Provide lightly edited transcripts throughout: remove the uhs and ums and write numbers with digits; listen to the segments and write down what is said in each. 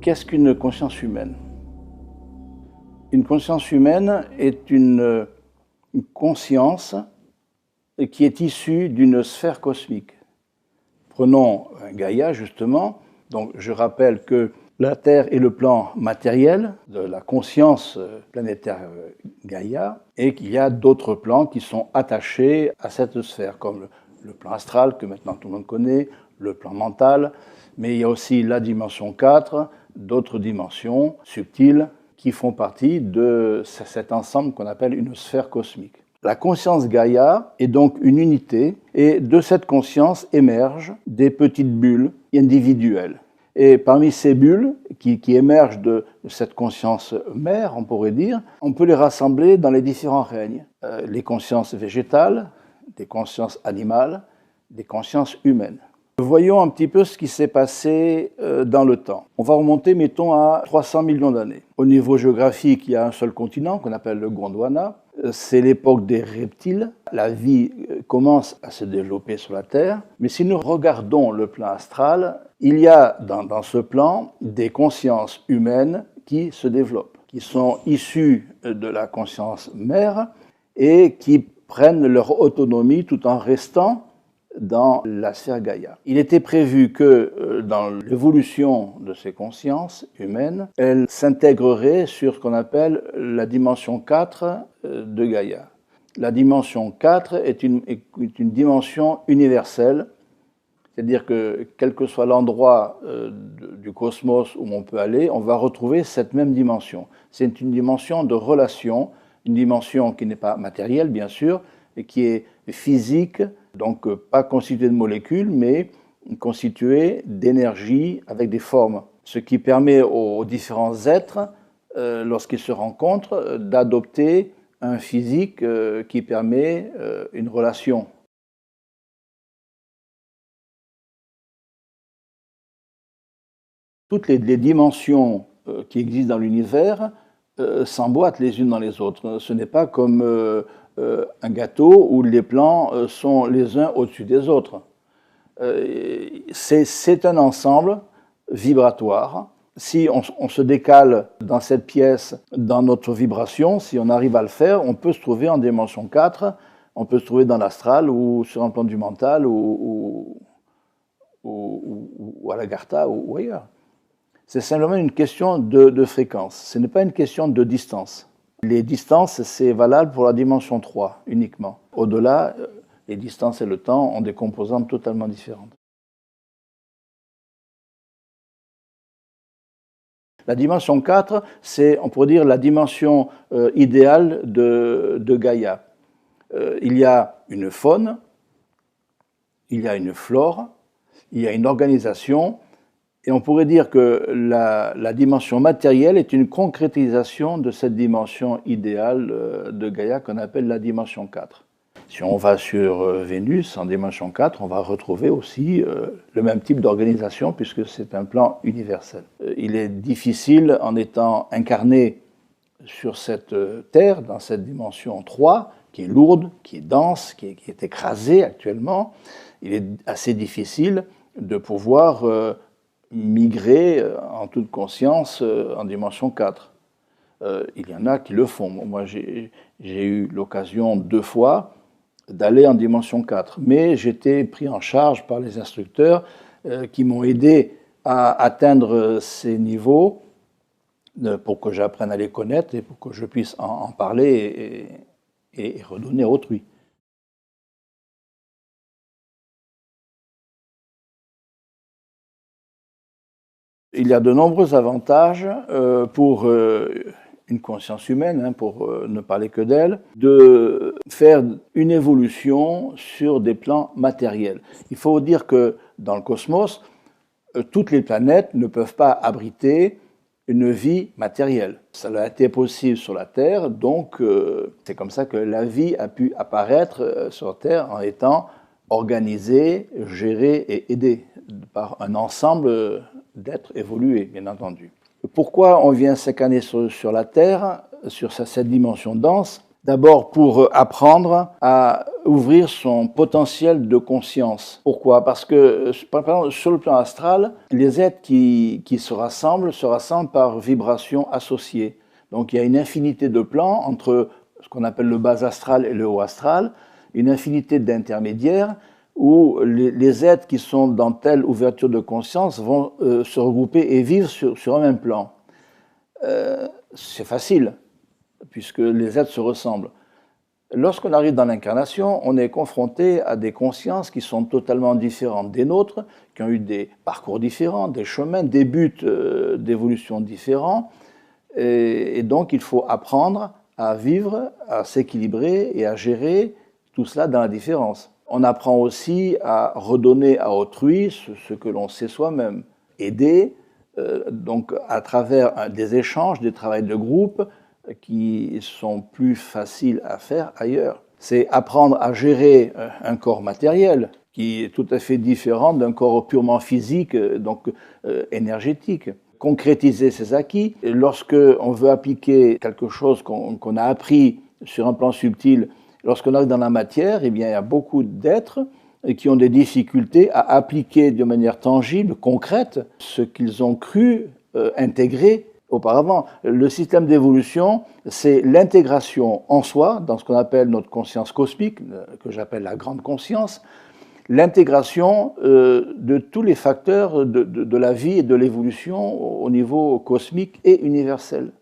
Qu'est-ce qu'une conscience humaine? Une conscience humaine est une conscience qui est issue d'une sphère cosmique. Prenons Gaïa, justement. Donc, je rappelle que la Terre est le plan matériel de la conscience planétaire Gaïa et qu'il y a d'autres plans qui sont attachés à cette sphère, comme le plan astral, que maintenant tout le monde connaît, le plan mental, mais il y a aussi la dimension 4, d'autres dimensions subtiles qui font partie de cet ensemble qu'on appelle une sphère cosmique. La conscience Gaïa est donc une unité et de cette conscience émergent des petites bulles individuelles. Et parmi ces bulles qui émergent de cette conscience mère, on pourrait dire, on peut les rassembler dans les différents règnes. Les consciences végétales, des consciences animales, des consciences humaines. Voyons un petit peu ce qui s'est passé dans le temps. On va remonter, mettons, à 300 millions d'années. Au niveau géographique, il y a un seul continent qu'on appelle le Gondwana. C'est l'époque des reptiles. La vie commence à se développer sur la Terre. Mais si nous regardons le plan astral, il y a dans ce plan des consciences humaines qui se développent, qui sont issues de la conscience mère et qui prennent leur autonomie tout en restant dans la sphère Gaïa. Il était prévu que dans l'évolution de ces consciences humaines, elles s'intégreraient sur ce qu'on appelle la dimension 4 de Gaïa. La dimension 4 est une dimension universelle, c'est-à-dire que quel que soit l'endroit du cosmos où on peut aller, on va retrouver cette même dimension. C'est une dimension de relation, une dimension qui n'est pas matérielle bien sûr, et qui est physique, donc pas constituée de molécules, mais constituée d'énergie avec des formes. Ce qui permet aux différents êtres, lorsqu'ils se rencontrent, d'adopter un physique qui permet une relation. Toutes les dimensions qui existent dans l'univers s'emboîtent les unes dans les autres. Ce n'est pas comme un gâteau où les plans sont les uns au-dessus des autres. C'est un ensemble vibratoire. Si on se décale dans cette pièce, dans notre vibration, si on arrive à le faire, on peut se trouver en dimension 4, on peut se trouver dans l'astral ou sur un plan du mental ou à l'Agartha ou ailleurs. C'est simplement une question de fréquence, ce n'est pas une question de distance. Les distances, c'est valable pour la dimension 3 uniquement. Au-delà, les distances et le temps ont des composantes totalement différentes. La dimension 4, c'est, on pourrait dire, la dimension idéale de Gaïa. Il y a une faune, il y a une flore, il y a une organisation, et on pourrait dire que la dimension matérielle est une concrétisation de cette dimension idéale de Gaïa qu'on appelle la dimension 4. Si on va sur Vénus en dimension 4, on va retrouver aussi le même type d'organisation puisque c'est un plan universel. Il est difficile, en étant incarné sur cette Terre, dans cette dimension 3, qui est lourde, qui est dense, qui est écrasée actuellement, il est assez difficile de pouvoir migrer en toute conscience en dimension 4. Il y en a qui le font. Moi, j'ai eu l'occasion 2 fois d'aller en dimension 4, mais j'étais pris en charge par les instructeurs qui m'ont aidé à atteindre ces niveaux pour que j'apprenne à les connaître et pour que je puisse en parler et redonner à autrui. Il y a de nombreux avantages pour une conscience humaine, pour ne parler que d'elle, de faire une évolution sur des plans matériels. Il faut dire que dans le cosmos, toutes les planètes ne peuvent pas abriter une vie matérielle. Ça a été possible sur la Terre, donc c'est comme ça que la vie a pu apparaître sur Terre en étant organisée, gérée et aidée par un ensemble d'êtres évolués, bien entendu. Pourquoi on vient s'incarner sur la Terre, sur cette dimension dense? D'abord pour apprendre à ouvrir son potentiel de conscience. Pourquoi? Parce que, par exemple, sur le plan astral, les êtres qui se rassemblent par vibrations associées. Donc il y a une infinité de plans entre ce qu'on appelle le bas astral et le haut astral, une infinité d'intermédiaires où les êtres qui sont dans telle ouverture de conscience vont se regrouper et vivre sur un même plan. C'est facile, puisque les êtres se ressemblent. Lorsqu'on arrive dans l'incarnation, on est confronté à des consciences qui sont totalement différentes des nôtres, qui ont eu des parcours différents, des chemins, des buts d'évolution différents. Et donc, il faut apprendre à vivre, à s'équilibrer et à gérer tout cela dans la différence. On apprend aussi à redonner à autrui ce que l'on sait soi-même. Aider, donc à travers des échanges, des travails de groupe, qui sont plus faciles à faire ailleurs. C'est apprendre à gérer un corps matériel qui est tout à fait différent d'un corps purement physique, donc énergétique. Concrétiser ses acquis. Lorsque on veut appliquer quelque chose qu'on a appris sur un plan subtil, lorsqu'on arrive dans la matière, eh bien, il y a beaucoup d'êtres qui ont des difficultés à appliquer de manière tangible, concrète, ce qu'ils ont cru intégrer auparavant. Le système d'évolution, c'est l'intégration en soi, dans ce qu'on appelle notre conscience cosmique, que j'appelle la grande conscience, l'intégration de tous les facteurs de la vie et de l'évolution au niveau cosmique et universel.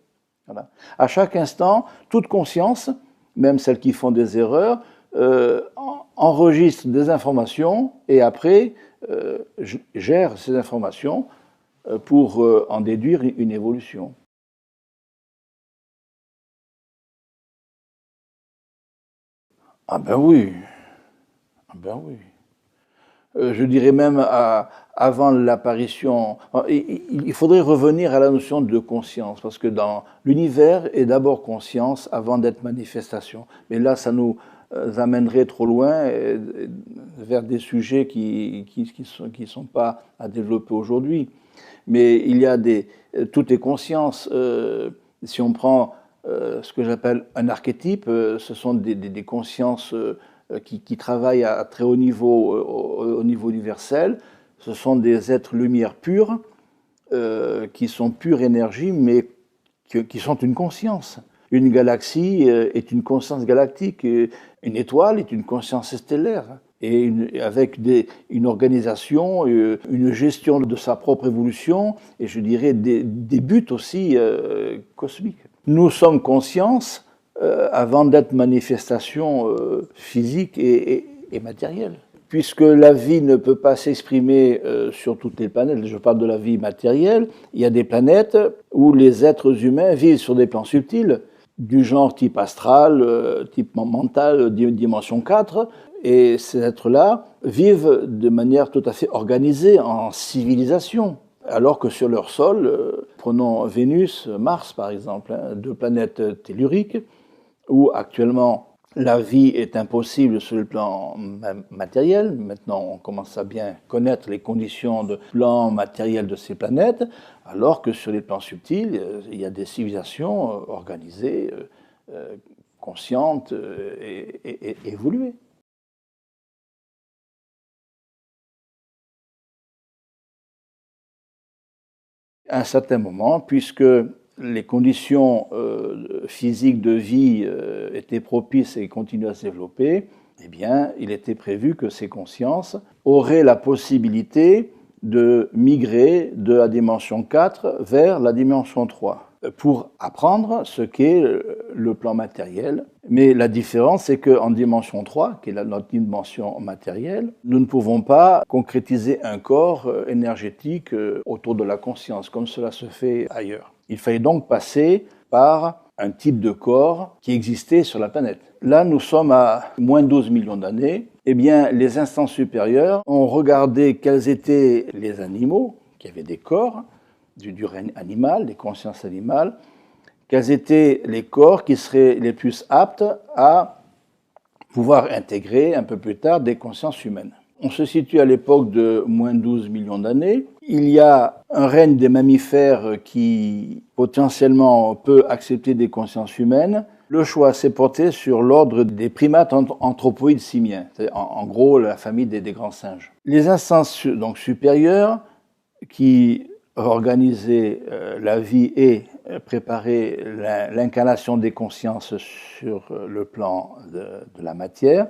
Voilà. À chaque instant, toute conscience, même celles qui font des erreurs, enregistre des informations et après gère ces informations pour en déduire une évolution. Ah ben oui, ah ben oui. Je dirais même avant l'apparition. Il faudrait revenir à la notion de conscience, parce que dans l'univers est d'abord conscience avant d'être manifestation. Mais là, ça nous amènerait trop loin vers des sujets qui sont pas à développer aujourd'hui. Mais il y a tout est conscience. Si on prend ce que j'appelle un archétype, ce sont des consciences qui travaillent à très haut niveau, au niveau universel. Ce sont des êtres lumière pure, qui sont pure énergie, mais qui sont une conscience. Une galaxie est une conscience galactique, une étoile est une conscience stellaire, et avec une organisation, une gestion de sa propre évolution, et je dirais des buts aussi cosmiques. Nous sommes conscience avant d'être manifestation physique et matérielle. Puisque la vie ne peut pas s'exprimer sur toutes les planètes, je parle de la vie matérielle, il y a des planètes où les êtres humains vivent sur des plans subtils, du genre type astral, type mental, dimension 4, et ces êtres-là vivent de manière tout à fait organisée, en civilisation. Alors que sur leur sol, prenons Vénus, Mars par exemple, deux planètes telluriques, où actuellement la vie est impossible sur le plan matériel. Maintenant, on commence à bien connaître les conditions de plan matériel de ces planètes, alors que sur les plans subtils, il y a des civilisations organisées, conscientes et évoluées. À un certain moment, puisque les conditions physiques de vie étaient propices et continuaient à se développer, eh bien, il était prévu que ces consciences auraient la possibilité de migrer de la dimension 4 vers la dimension 3 pour apprendre ce qu'est le plan matériel. Mais la différence, c'est qu'en dimension 3, qui est notre dimension matérielle, nous ne pouvons pas concrétiser un corps énergétique autour de la conscience, comme cela se fait ailleurs. Il fallait donc passer par un type de corps qui existait sur la planète. Là, nous sommes à moins 12 millions d'années. Eh bien, les instances supérieures ont regardé quels étaient les animaux qui avaient des corps, du règne animal, des consciences animales, quels étaient les corps qui seraient les plus aptes à pouvoir intégrer un peu plus tard des consciences humaines. On se situe à l'époque de moins 12 millions d'années. Il y a un règne des mammifères qui potentiellement peut accepter des consciences humaines. Le choix s'est porté sur l'ordre des primates anthropoïdes simiens, en gros la famille des grands singes. Les instances donc supérieures qui organisaient la vie et préparaient l'incarnation des consciences sur le plan de la matière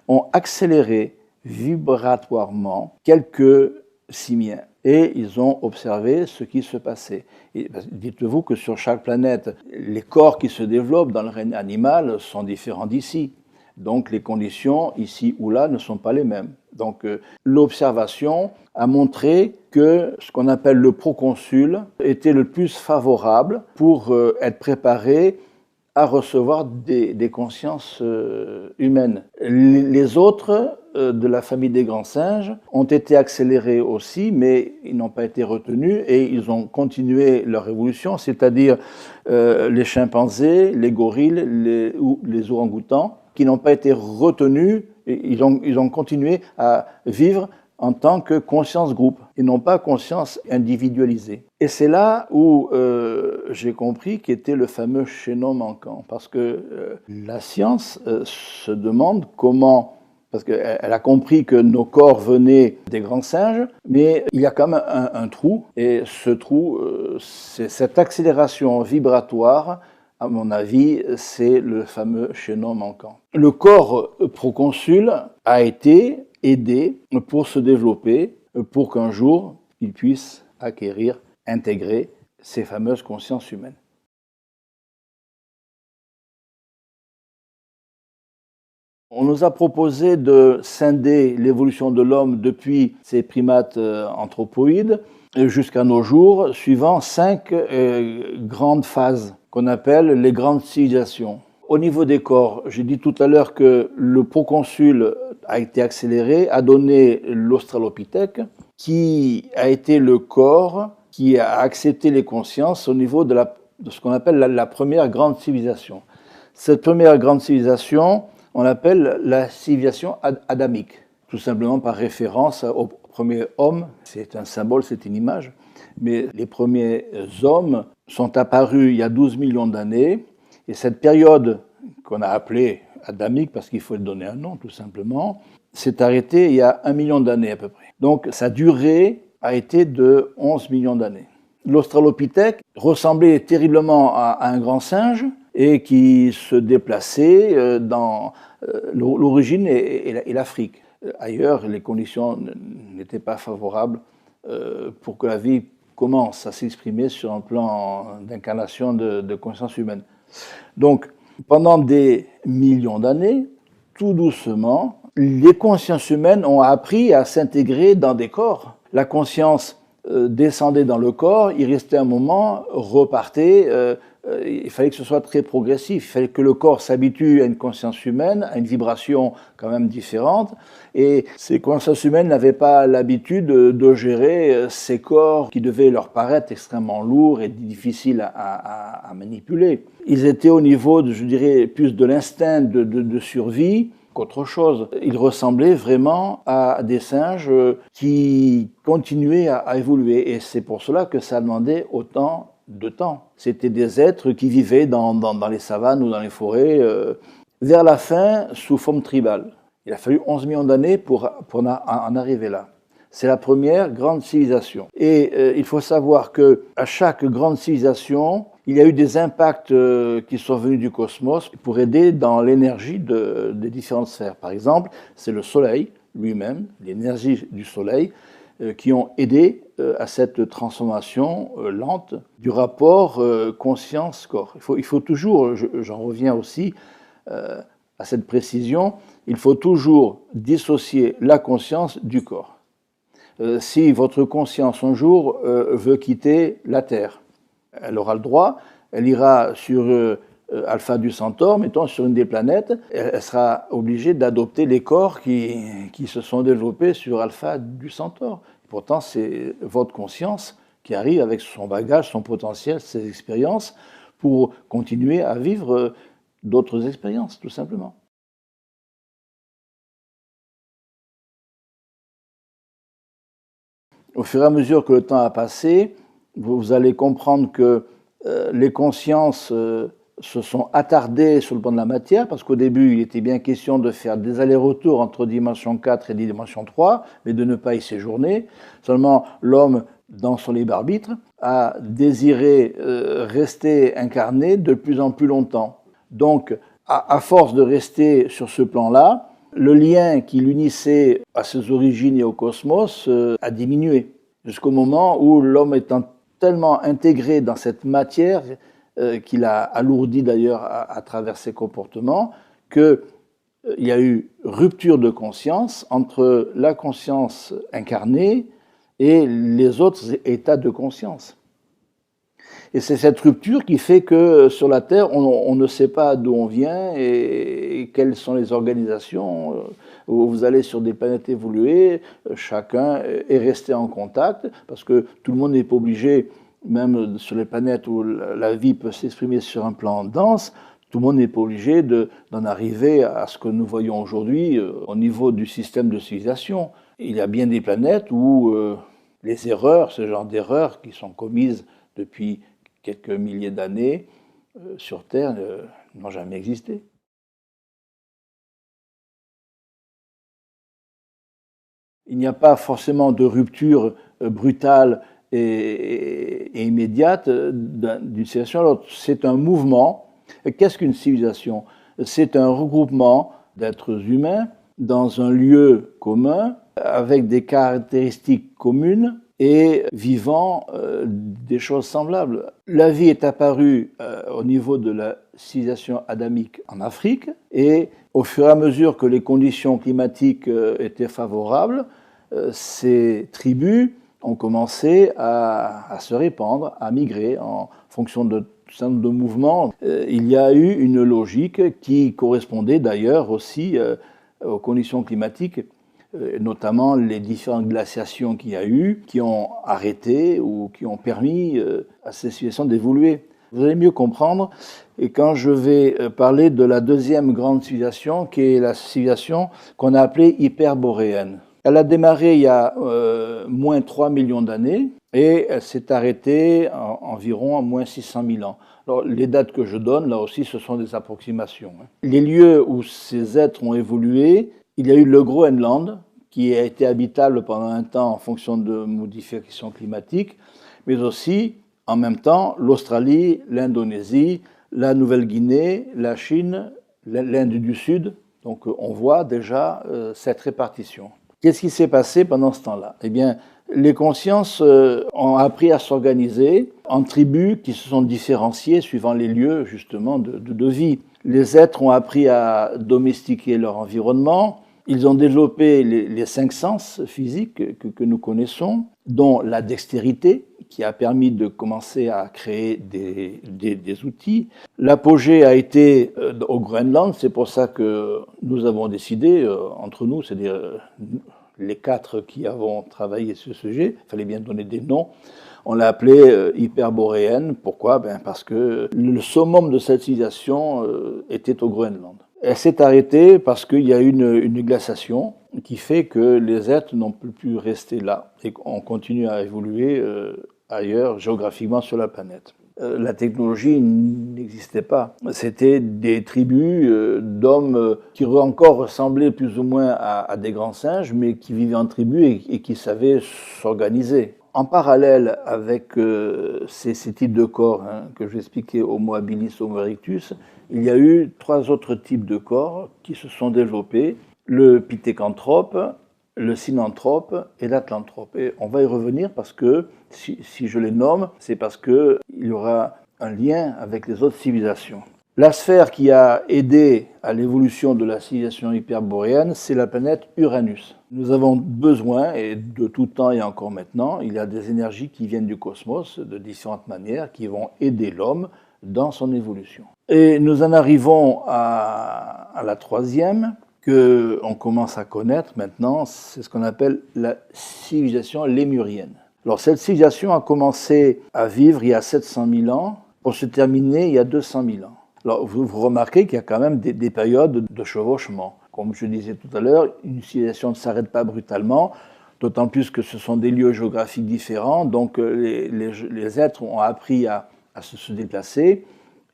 ont accéléré vibratoirement quelques simiens et ils ont observé ce qui se passait. Dites-vous que sur chaque planète, les corps qui se développent dans le règne animal sont différents d'ici. Donc les conditions ici ou là ne sont pas les mêmes. Donc l'observation a montré que ce qu'on appelle le proconsul était le plus favorable pour être préparé à recevoir des consciences humaines. Les autres de la famille des grands singes ont été accélérés aussi, mais ils n'ont pas été retenus et ils ont continué leur évolution, c'est-à-dire les chimpanzés, les gorilles ou les orang-outans, qui n'ont pas été retenus, ils ont continué à vivre en tant que conscience groupe et non pas conscience individualisée. Et c'est là où j'ai compris qu'était le fameux chaînon manquant, parce que la science se demande comment, parce qu'elle a compris que nos corps venaient des grands singes, mais il y a quand même un trou, et ce trou, c'est cette accélération vibratoire. À mon avis, c'est le fameux chaînon manquant. Le corps proconsul a été aidé pour se développer, pour qu'un jour, il puisse acquérir, intégrer ces fameuses consciences humaines. On nous a proposé de scinder l'évolution de l'homme depuis ces primates anthropoïdes jusqu'à nos jours, suivant 5 grandes phases qu'on appelle les grandes civilisations. Au niveau des corps, j'ai dit tout à l'heure que le proconsul a été accéléré, a donné l'Australopithèque, qui a été le corps qui a accepté les consciences au niveau de ce qu'on appelle la première grande civilisation. Cette première grande civilisation, on l'appelle la civilisation adamique, tout simplement par référence au premier homme. C'est un symbole, c'est une image. Mais les premiers hommes sont apparus il y a 12 millions d'années. Et cette période qu'on a appelée adamique, parce qu'il faut lui donner un nom tout simplement, s'est arrêtée il y a 1 million d'années à peu près. Donc sa durée a été de 11 millions d'années. L'Australopithèque ressemblait terriblement à un grand singe et qui se déplaçait dans l'origine et l'Afrique. Ailleurs, les conditions n'étaient pas favorables pour que la vie commence à s'exprimer sur un plan d'incarnation de conscience humaine. Donc, pendant des millions d'années, tout doucement, les consciences humaines ont appris à s'intégrer dans des corps. La conscience descendait dans le corps, il restait un moment, repartait. Il fallait que ce soit très progressif. Il fallait que le corps s'habitue à une conscience humaine, à une vibration quand même différente. Et ces consciences humaines n'avaient pas l'habitude de gérer ces corps qui devaient leur paraître extrêmement lourds et difficiles à manipuler. Ils étaient au niveau, je dirais, plus de l'instinct de survie qu'autre chose. Ils ressemblaient vraiment à des singes qui continuaient à évoluer. Et c'est pour cela que ça demandait autant de temps. C'était des êtres qui vivaient dans les savanes ou dans les forêts, vers la fin, sous forme tribale. Il a fallu 11 millions d'années pour en arriver là. C'est la première grande civilisation. Et il faut savoir qu'à chaque grande civilisation, il y a eu des impacts qui sont venus du cosmos pour aider dans l'énergie des différentes sphères. Par exemple, c'est le Soleil lui-même, l'énergie du Soleil, qui ont aidé à cette transformation lente du rapport conscience-corps. Il faut toujours, j'en reviens aussi à cette précision, il faut toujours dissocier la conscience du corps. Si votre conscience un jour veut quitter la Terre, elle aura le droit, elle ira sur Alpha du Centaure, mettons sur une des planètes, elle sera obligée d'adopter les corps qui se sont développés sur Alpha du Centaure. Pourtant, c'est votre conscience qui arrive avec son bagage, son potentiel, ses expériences, pour continuer à vivre d'autres expériences, tout simplement. Au fur et à mesure que le temps a passé, vous allez comprendre que les consciences se sont attardés sur le plan de la matière, parce qu'au début, il était bien question de faire des allers-retours entre dimension 4 et dimension 3, mais de ne pas y séjourner. Seulement, l'homme, dans son libre arbitre, a désiré rester incarné de plus en plus longtemps. Donc, à force de rester sur ce plan-là, le lien qui l'unissait à ses origines et au cosmos a diminué, jusqu'au moment où l'homme étant tellement intégré dans cette matière qu'il a alourdi d'ailleurs à travers ses comportements, qu'il y a eu rupture de conscience entre la conscience incarnée et les autres états de conscience. Et c'est cette rupture qui fait que sur la Terre, on ne sait pas d'où on vient et quelles sont les organisations. Vous allez sur des planètes évoluées, chacun est resté en contact, parce que tout le monde n'est pas obligé, même sur les planètes où la vie peut s'exprimer sur un plan dense, tout le monde n'est pas obligé d'en arriver à ce que nous voyons aujourd'hui au niveau du système de civilisation. Il y a bien des planètes où les erreurs, ce genre d'erreurs qui sont commises depuis quelques milliers d'années sur Terre n'ont jamais existé. Il n'y a pas forcément de rupture brutale et immédiate d'une civilisation à l'autre. C'est un mouvement. Qu'est-ce qu'une civilisation? C'est un regroupement d'êtres humains dans un lieu commun avec des caractéristiques communes et vivant des choses semblables. La vie est apparue au niveau de la civilisation adamique en Afrique, et au fur et à mesure que les conditions climatiques étaient favorables, ces tribus ont commencé à se répandre, à migrer en fonction de tout un certain nombre de mouvements. Il y a eu une logique qui correspondait d'ailleurs aussi aux conditions climatiques, notamment les différentes glaciations qu'il y a eu, qui ont arrêté ou qui ont permis à ces civilisations d'évoluer. Vous allez mieux comprendre, et quand je vais parler de la deuxième grande civilisation, qui est la civilisation qu'on a appelée hyperboréenne. Elle a démarré il y a moins 3 millions d'années, et elle s'est arrêtée environ à moins 600 000 ans. Alors, les dates que je donne, là aussi, ce sont des approximations. Les lieux où ces êtres ont évolué, il y a eu le Groenland, qui a été habitable pendant un temps en fonction de modifications climatiques, mais aussi, en même temps, l'Australie, l'Indonésie, la Nouvelle-Guinée, la Chine, l'Inde du Sud. Donc on voit déjà cette répartition. Qu'est-ce qui s'est passé pendant ce temps-là? Eh bien, les consciences ont appris à s'organiser en tribus qui se sont différenciées suivant les lieux, justement, de vie. Les êtres ont appris à domestiquer leur environnement. Ils ont développé les 5 sens physiques que nous connaissons, dont la dextérité, qui a permis de commencer à créer des outils. L'apogée a été au Groenland, c'est pour ça que nous avons décidé, entre nous, c'est-à-dire les 4 qui avons travaillé sur ce sujet, il fallait bien donner des noms, on l'a appelée hyperboréenne. Pourquoi? Parce que le summum de cette civilisation était au Groenland. Elle s'est arrêtée parce qu'il y a eu une glaciation qui fait que les êtres n'ont plus rester là et qu'on continue à évoluer ailleurs, géographiquement sur la planète. La technologie n'existait pas. C'était des tribus d'hommes qui encore ressemblaient plus ou moins à des grands singes, mais qui vivaient en tribu et qui savaient s'organiser. En parallèle avec ces types de corps que j'expliquais, Homo habilis, Homo erectus, il y a eu 3 autres types de corps qui se sont développés, le pithécanthrope, le synanthrope et l'atlanthrope. Et on va y revenir parce que, si je les nomme, c'est parce qu'il y aura un lien avec les autres civilisations. La sphère qui a aidé à l'évolution de la civilisation hyperboréenne, c'est la planète Uranus. Nous avons besoin, et de tout temps et encore maintenant, il y a des énergies qui viennent du cosmos de différentes manières qui vont aider l'homme dans son évolution. Et nous en arrivons à la 3e, qu'on commence à connaître maintenant, c'est ce qu'on appelle la civilisation lémurienne. Alors cette civilisation a commencé à vivre il y a 700 000 ans pour se terminer il y a 200 000 ans. Alors vous remarquez qu'il y a quand même des périodes de chevauchement. Comme je disais tout à l'heure, une civilisation ne s'arrête pas brutalement, d'autant plus que ce sont des lieux géographiques différents, donc les êtres ont appris à se déplacer,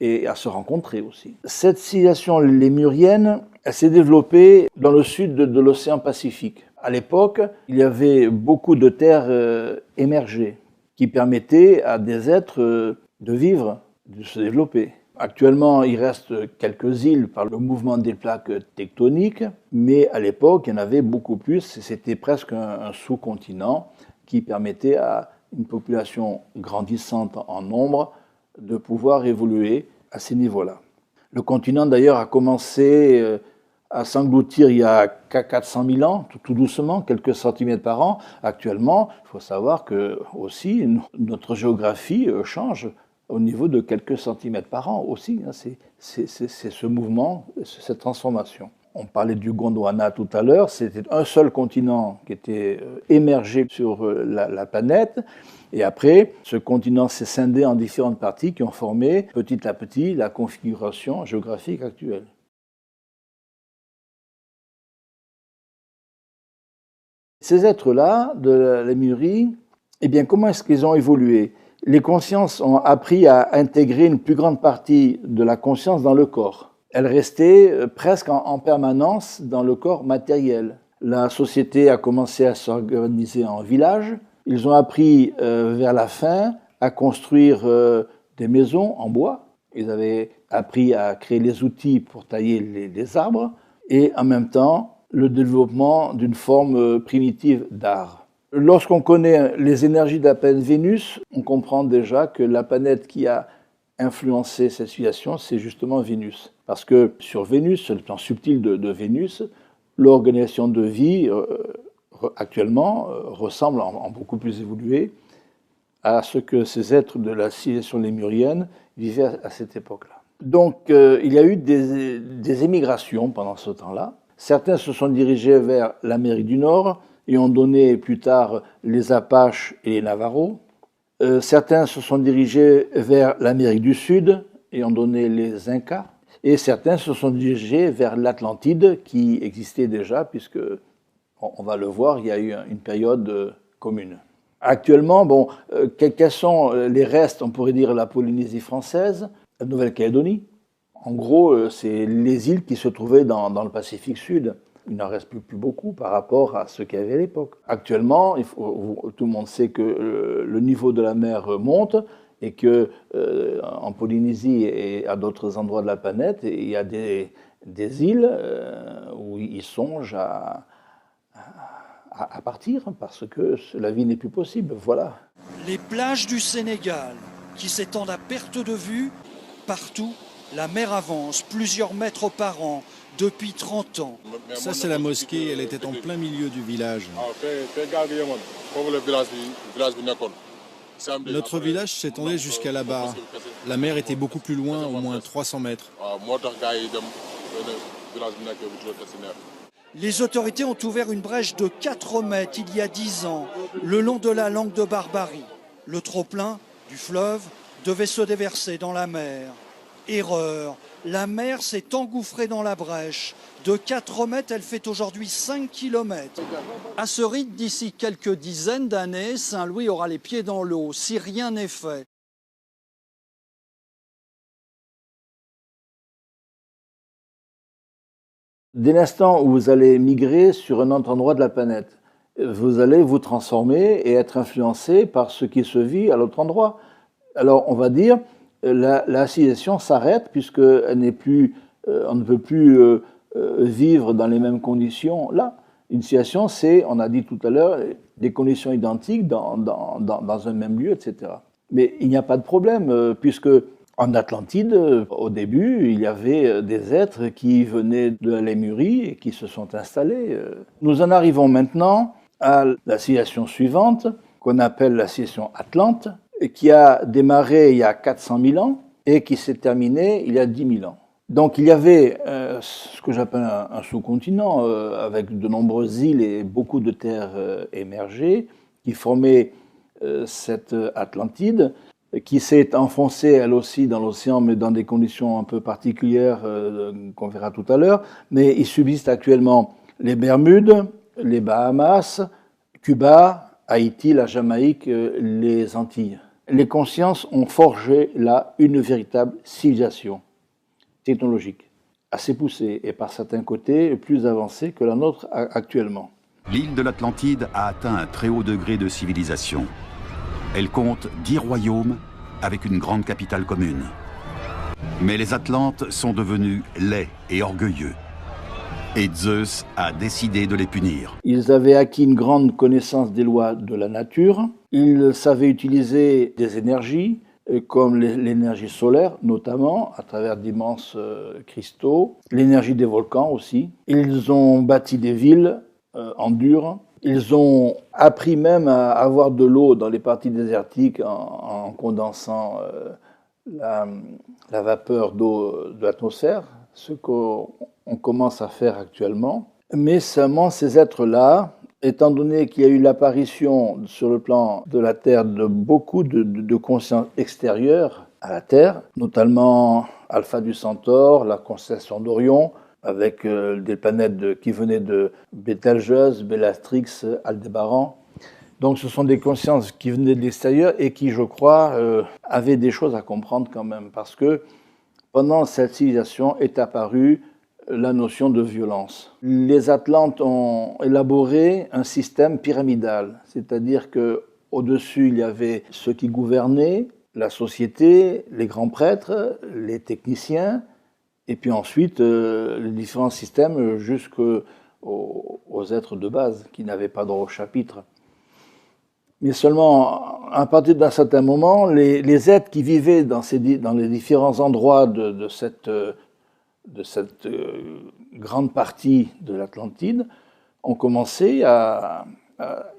et à se rencontrer aussi. Cette civilisation lémurienne, elle s'est développée dans le sud de l'océan Pacifique. À l'époque, il y avait beaucoup de terres émergées qui permettaient à des êtres de vivre, de se développer. Actuellement, il reste quelques îles par le mouvement des plaques tectoniques, mais à l'époque, il y en avait beaucoup plus. C'était presque un sous-continent qui permettait à une population grandissante en nombre de pouvoir évoluer à ces niveaux-là. Le continent, d'ailleurs, a commencé à s'engloutir il y a 400 000 ans, tout doucement, quelques centimètres par an. Actuellement, il faut savoir que aussi notre géographie change au niveau de quelques centimètres par an aussi. C'est ce mouvement, cette transformation. On parlait du Gondwana tout à l'heure, c'était un seul continent qui était émergé sur la planète. Et après, ce continent s'est scindé en différentes parties qui ont formé petit à petit la configuration géographique actuelle. Ces êtres-là, de la Lémurie, eh bien, comment est-ce qu'ils ont évolué? Les consciences ont appris à intégrer une plus grande partie de la conscience dans le corps. Elle restait presque en permanence dans le corps matériel. La société a commencé à s'organiser en villages. Ils ont appris vers la fin à construire des maisons en bois. Ils avaient appris à créer les outils pour tailler les arbres et en même temps le développement d'une forme primitive d'art. Lorsqu'on connaît les énergies de la planète Vénus, on comprend déjà que la planète qui a influencé cette situation, c'est justement Vénus. Parce que sur Vénus, sur le plan subtil de Vénus, l'organisation de vie actuellement ressemble en beaucoup plus évolué à ce que ces êtres de la civilisation lémurienne vivaient à cette époque-là. Donc il y a eu des émigrations pendant ce temps-là. Certains se sont dirigés vers l'Amérique du Nord et ont donné plus tard les Apaches et les Navajos. Certains se sont dirigés vers l'Amérique du Sud et ont donné les Incas. Et certains se sont dirigés vers l'Atlantide qui existait déjà, puisque, on va le voir, il y a eu une période commune. Actuellement, quels sont les restes, on pourrait dire la Polynésie française, la Nouvelle-Calédonie. En gros, c'est les îles qui se trouvaient dans le Pacifique Sud. Il n'en reste plus beaucoup par rapport à ce qu'il y avait à l'époque. Actuellement, tout le monde sait que le niveau de la mer monte et que en Polynésie et à d'autres endroits de la planète, il y a des îles où ils songent à partir parce que la vie n'est plus possible. Voilà. Les plages du Sénégal qui s'étendent à perte de vue, partout, la mer avance plusieurs mètres par an depuis 30 ans. Ça, c'est la mosquée, elle était en plein milieu du village. Notre village s'étendait jusqu'à là-bas. La mer était beaucoup plus loin, au moins 300 mètres. Les autorités ont ouvert une brèche de 4 mètres il y a 10 ans, le long de la langue de Barbarie. Le trop-plein du fleuve devait se déverser dans la mer. Erreur, la mer s'est engouffrée dans la brèche. De 4 mètres, elle fait aujourd'hui 5 km. À ce rythme, d'ici quelques dizaines d'années, Saint-Louis aura les pieds dans l'eau, si rien n'est fait. Dès l'instant où vous allez migrer sur un autre endroit de la planète, vous allez vous transformer et être influencé par ce qui se vit à l'autre endroit. Alors, on va dire, la civilisation s'arrête puisqu'elle n'est plus, on ne peut plus vivre dans les mêmes conditions là. Une civilisation, c'est, on a dit tout à l'heure, des conditions identiques dans un même lieu, etc. Mais il n'y a pas de problème puisque en Atlantide, au début, il y avait des êtres qui venaient de la Lémurie et qui se sont installés. Nous en arrivons maintenant à la civilisation suivante, qu'on appelle la civilisation Atlante, qui a démarré il y a 400 000 ans et qui s'est terminée il y a 10 000 ans. Donc il y avait ce que j'appelle un sous-continent avec de nombreuses îles et beaucoup de terres émergées qui formaient cette Atlantide, qui s'est enfoncée elle aussi dans l'océan, mais dans des conditions un peu particulières qu'on verra tout à l'heure. Mais il subsiste actuellement les Bermudes, les Bahamas, Cuba, Haïti, la Jamaïque, les Antilles. les consciences ont forgé là une véritable civilisation technologique, assez poussée et par certains côtés plus avancée que la nôtre actuellement. L'île de l'Atlantide a atteint un très haut degré de civilisation. Elle compte 10 royaumes avec une grande capitale commune. Mais les Atlantes sont devenus laids et orgueilleux. Et Zeus a décidé de les punir. Ils avaient acquis une grande connaissance des lois de la nature. Ils savaient utiliser des énergies, comme l'énergie solaire, notamment, à travers d'immenses cristaux. L'énergie des volcans aussi. Ils ont bâti des villes en dur. Ils ont appris même à avoir de l'eau dans les parties désertiques en condensant la vapeur d'eau de l'atmosphère, ce qu'on commence à faire actuellement. Mais seulement ces êtres-là, étant donné qu'il y a eu l'apparition sur le plan de la Terre de beaucoup de consciences extérieures à la Terre, notamment Alpha du Centaure, la constellation d'Orion, avec des planètes qui venaient de Bételgeuse, Bellatrix, Aldébaran. Donc ce sont des consciences qui venaient de l'extérieur et qui, je crois, avaient des choses à comprendre quand même, parce que pendant cette civilisation est apparue la notion de violence. Les Atlantes ont élaboré un système pyramidal, c'est-à-dire qu'au-dessus, il y avait ceux qui gouvernaient, la société, les grands prêtres, les techniciens, et puis ensuite les différents systèmes jusqu'aux êtres de base qui n'avaient pas droit au chapitre. Mais seulement, à partir d'un certain moment, les êtres qui vivaient dans les différents endroits de cette grande partie de l'Atlantide ont commencé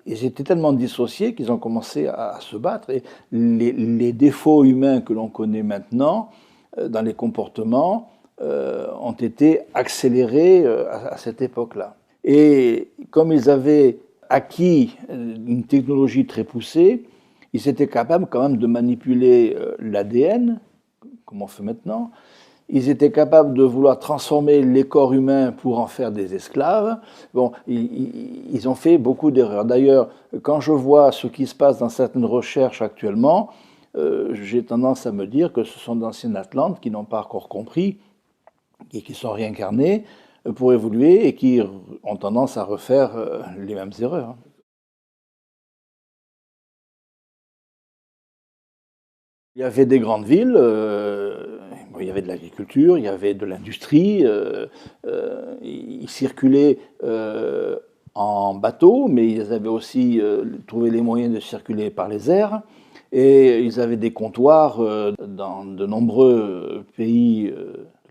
ils étaient tellement dissociés qu'ils ont commencé à se battre. Et les défauts humains que l'on connaît maintenant dans les comportements ont été accélérés à cette époque-là. Et comme ils avaient acquis une technologie très poussée, ils étaient capables quand même de manipuler l'ADN, comme on fait maintenant. Ils étaient capables de vouloir transformer les corps humains pour en faire des esclaves. Bon, ils ont fait beaucoup d'erreurs. D'ailleurs, quand je vois ce qui se passe dans certaines recherches actuellement, j'ai tendance à me dire que ce sont d'anciens Atlantes qui n'ont pas encore compris et qui sont réincarnés pour évoluer et qui ont tendance à refaire les mêmes erreurs. Il y avait des grandes villes, il y avait de l'agriculture, il y avait de l'industrie, ils circulaient en bateau, mais ils avaient aussi trouvé les moyens de circuler par les airs, et ils avaient des comptoirs dans de nombreux pays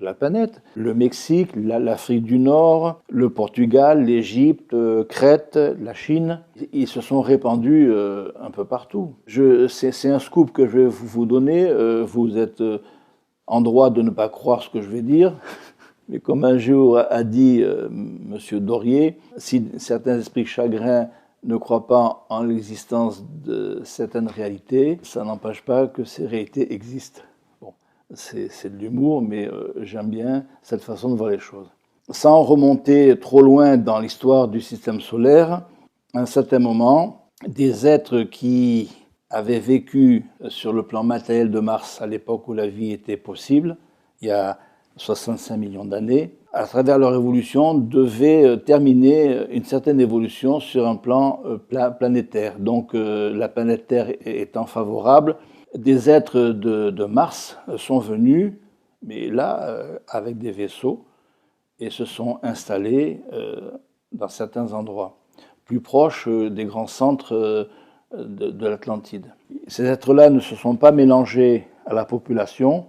de la planète, le Mexique, l'Afrique du Nord, le Portugal, l'Égypte, Crète, la Chine. Ils se sont répandus un peu partout. C'est un scoop que je vais vous donner. Vous êtes en droit de ne pas croire ce que je vais dire. Mais comme un jour a dit M. Dorier, si certains esprits chagrins ne croient pas en l'existence de certaines réalités, ça n'empêche pas que ces réalités existent. C'est de l'humour, mais j'aime bien cette façon de voir les choses. Sans remonter trop loin dans l'histoire du système solaire, à un certain moment, des êtres qui avaient vécu sur le plan matériel de Mars à l'époque où la vie était possible, il y a 65 millions d'années, à travers leur évolution, devaient terminer une certaine évolution sur un plan planétaire. Donc la planète Terre étant favorable, des êtres de Mars sont venus, mais là, avec des vaisseaux, et se sont installés dans certains endroits, plus proches des grands centres de l'Atlantide. Ces êtres-là ne se sont pas mélangés à la population,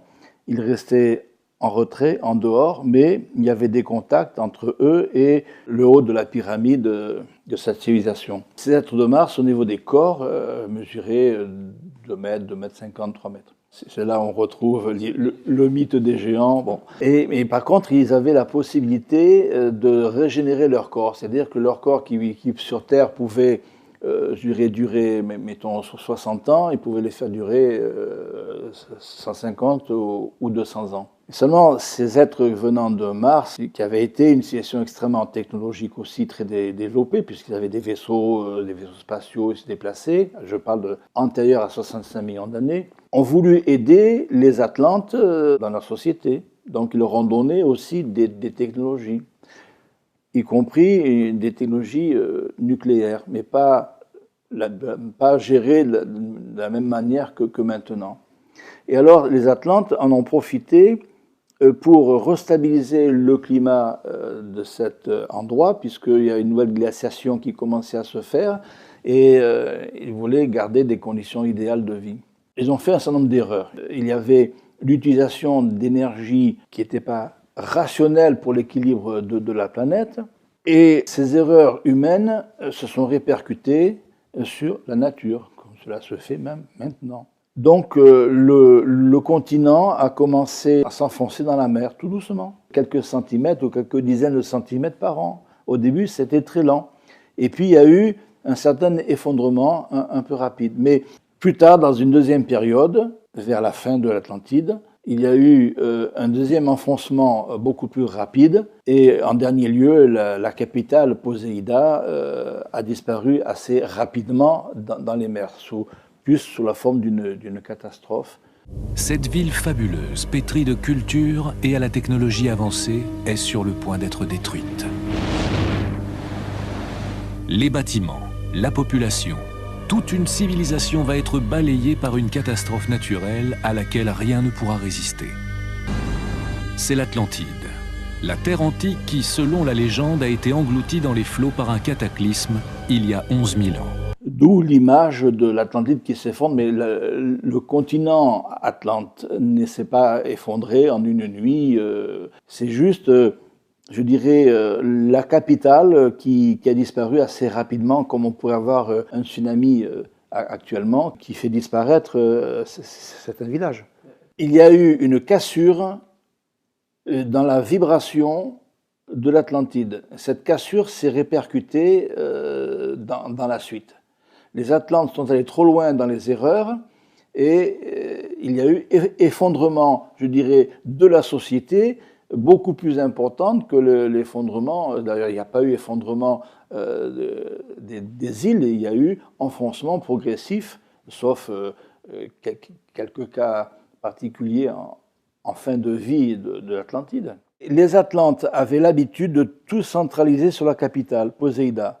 ils restaient en retrait, en dehors, mais il y avait des contacts entre eux et le haut de la pyramide de cette civilisation. Ces êtres de Mars, au niveau des corps, mesuraient 2 mètres, 2 mètres 50, 3 mètres. C'est là où on retrouve le mythe des géants. Bon. Et par contre, ils avaient la possibilité de régénérer leur corps, c'est-à-dire que leur corps qui sur Terre pouvait durer, mettons, sur 60 ans, ils pouvaient les faire durer 150 ou 200 ans. Seulement, ces êtres venant de Mars, qui avaient été une civilisation extrêmement technologique aussi, très développée, puisqu'ils avaient des vaisseaux spatiaux, ils se déplaçaient, je parle antérieur à 65 millions d'années, ont voulu aider les Atlantes dans leur société. Donc, ils leur ont donné aussi des technologies, y compris des technologies nucléaires, mais pas gérées de la même manière que maintenant. Et alors, les Atlantes en ont profité pour restabiliser le climat de cet endroit, puisqu'il y a une nouvelle glaciation qui commençait à se faire, et ils voulaient garder des conditions idéales de vie. Ils ont fait un certain nombre d'erreurs. Il y avait l'utilisation d'énergie qui n'était pas rationnelle pour l'équilibre de la planète, et ces erreurs humaines se sont répercutées sur la nature, comme cela se fait même maintenant. Donc le continent a commencé à s'enfoncer dans la mer tout doucement, quelques centimètres ou quelques dizaines de centimètres par an. Au début, c'était très lent. Et puis il y a eu un certain effondrement un peu rapide. Mais plus tard, dans une deuxième période, vers la fin de l'Atlantide, il y a eu un deuxième enfoncement beaucoup plus rapide. Et en dernier lieu, la capitale, Poséida, a disparu assez rapidement dans les mers, plus sous la forme d'une catastrophe. Cette ville fabuleuse, pétrie de culture et à la technologie avancée, est sur le point d'être détruite. Les bâtiments, la population, toute une civilisation va être balayée par une catastrophe naturelle à laquelle rien ne pourra résister. C'est l'Atlantide, la terre antique qui, selon la légende, a été engloutie dans les flots par un cataclysme il y a 11 000 ans. D'où l'image de l'Atlantide qui s'effondre, mais le continent Atlante ne s'est pas effondré en une nuit. C'est juste, je dirais, la capitale qui a disparu assez rapidement, comme on pourrait avoir un tsunami actuellement, qui fait disparaître certains villages. Il y a eu une cassure dans la vibration de l'Atlantide. Cette cassure s'est répercutée dans la suite. Les Atlantes sont allés trop loin dans les erreurs et il y a eu effondrement, je dirais, de la société beaucoup plus importante que l'effondrement. D'ailleurs, il n'y a pas eu effondrement des îles, il y a eu enfoncement progressif, sauf quelques cas particuliers en fin de vie de l'Atlantide. Les Atlantes avaient l'habitude de tout centraliser sur la capitale, Poséida.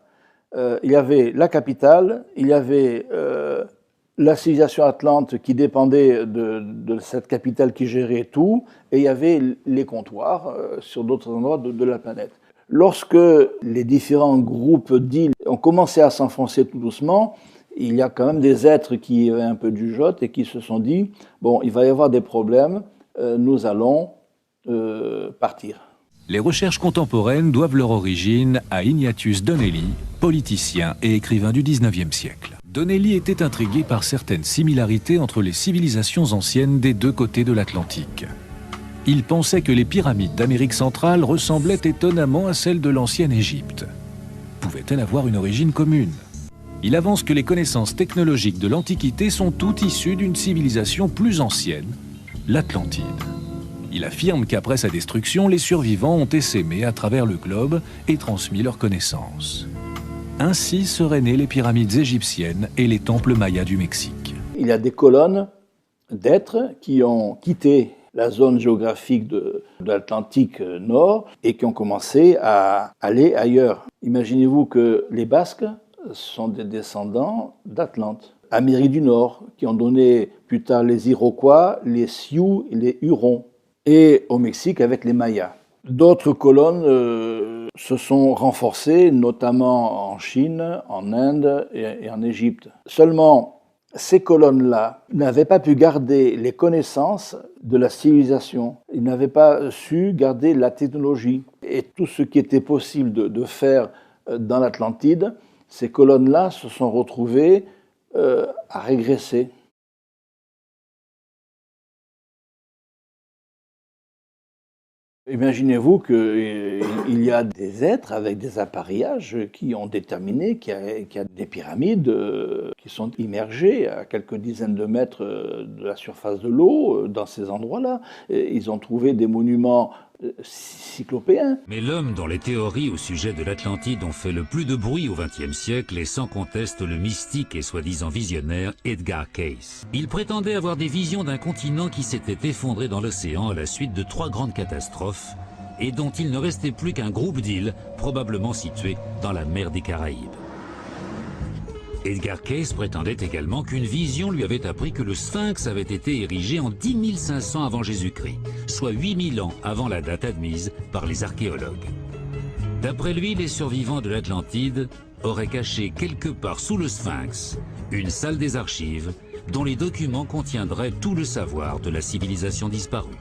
Il y avait la capitale, il y avait la civilisation atlante qui dépendait de cette capitale qui gérait tout, et il y avait les comptoirs sur d'autres endroits de la planète. Lorsque les différents groupes d'îles ont commencé à s'enfoncer tout doucement, il y a quand même des êtres qui avaient un peu du jote et qui se sont dit « bon, il va y avoir des problèmes, nous allons partir ». Les recherches contemporaines doivent leur origine à Ignatius Donnelly, politicien et écrivain du XIXe siècle. Donnelly était intrigué par certaines similarités entre les civilisations anciennes des deux côtés de l'Atlantique. Il pensait que les pyramides d'Amérique centrale ressemblaient étonnamment à celles de l'ancienne Égypte. Pouvait-elles avoir une origine commune? Il avance que les connaissances technologiques de l'Antiquité sont toutes issues d'une civilisation plus ancienne, l'Atlantide. Il affirme qu'après sa destruction, les survivants ont essaimé à travers le globe et transmis leurs connaissances. Ainsi seraient nées les pyramides égyptiennes et les temples mayas du Mexique. Il y a des colonnes d'êtres qui ont quitté la zone géographique de l'Atlantique Nord et qui ont commencé à aller ailleurs. Imaginez-vous que les Basques sont des descendants d'Atlante. Amérique du Nord, qui ont donné plus tard les Iroquois, les Sioux et les Hurons. Et au Mexique avec les Mayas. D'autres colonnes se sont renforcées, notamment en Chine, en Inde et en Égypte. Seulement, ces colonnes-là n'avaient pas pu garder les connaissances de la civilisation. Ils n'avaient pas su garder la technologie. Et tout ce qui était possible de faire dans l'Atlantide, ces colonnes-là se sont retrouvées à régresser. Imaginez-vous qu'il y a des êtres avec des appareillages qui ont déterminé qu'il y a des pyramides qui sont immergées à quelques dizaines de mètres de la surface de l'eau dans ces endroits-là. Ils ont trouvé des monuments cyclopéens. Mais l'homme dont les théories au sujet de l'Atlantide ont fait le plus de bruit au XXe siècle est sans conteste le mystique et soi-disant visionnaire Edgar Cayce. Il prétendait avoir des visions d'un continent qui s'était effondré dans l'océan à la suite de 3 grandes catastrophes et dont il ne restait plus qu'un groupe d'îles probablement situées dans la mer des Caraïbes. Edgar Cayce prétendait également qu'une vision lui avait appris que le Sphinx avait été érigé en 10 500 avant Jésus-Christ, soit 8000 ans avant la date admise par les archéologues. D'après lui, les survivants de l'Atlantide auraient caché quelque part sous le Sphinx une salle des archives dont les documents contiendraient tout le savoir de la civilisation disparue.